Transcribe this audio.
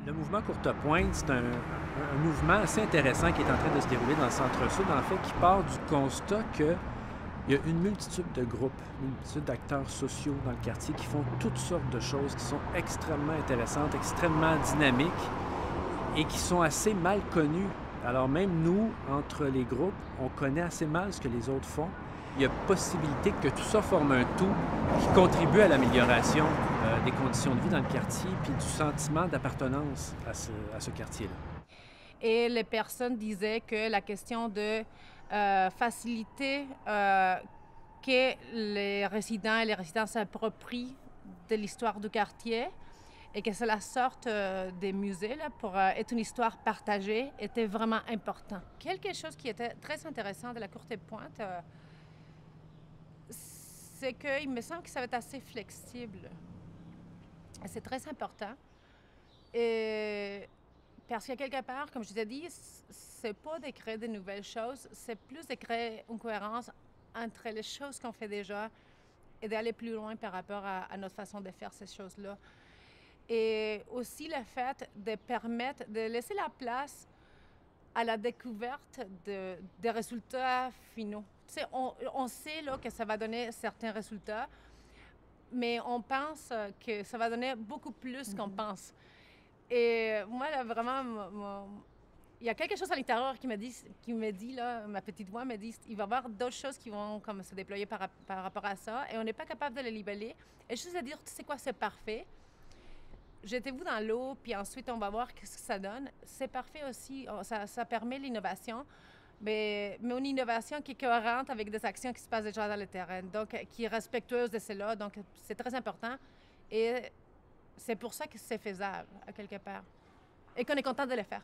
Le mouvement Courte Pointe, c'est un mouvement assez intéressant qui est en train de se dérouler dans le centre-sud, en fait, qui part du constat qu'il y a une multitude de groupes, une multitude d'acteurs sociaux dans le quartier qui font toutes sortes de choses qui sont extrêmement intéressantes, extrêmement dynamiques et qui sont assez mal connues. Alors même nous, entre les groupes, on connaît assez mal ce que les autres font. Il y a possibilité que tout ça forme un tout qui contribue à l'amélioration des conditions de vie dans le quartier puis du sentiment d'appartenance à ce quartier-là. Et les personnes disaient que la question de faciliter que les résidents et les résidents s'approprient de l'histoire du quartier et que cela sorte des musées là, pour être une histoire partagée était vraiment important. Quelque chose qui était très intéressant de la Courte Pointe, c'est qu'il me semble que ça va être assez flexible. C'est très important. Et parce que quelque part, comme je t'ai dit, c'est pas de créer de nouvelles choses, c'est plus de créer une cohérence entre les choses qu'on fait déjà et d'aller plus loin par rapport à notre façon de faire ces choses-là. Et aussi le fait de permettre, de laisser la place à la découverte des résultats finaux. Tu sais, on sait là, que ça va donner certains résultats, mais on pense que ça va donner beaucoup plus qu'on pense. Et moi, là, vraiment, il y a quelque chose à l'intérieur qui me dit, là, ma petite voix me dit, il va y avoir d'autres choses qui vont comme se déployer par rapport à ça, et on n'est pas capable de les libeller. Et juste de dire, tu sais quoi, c'est parfait. Jetez-vous dans l'eau, puis ensuite, on va voir ce que ça donne. C'est parfait aussi. Ça permet l'innovation, mais une innovation qui est cohérente avec des actions qui se passent déjà dans le terrain, donc qui est respectueuse de cela. Donc, c'est très important. Et c'est pour ça que c'est faisable, à quelque part. Et qu'on est content de le faire.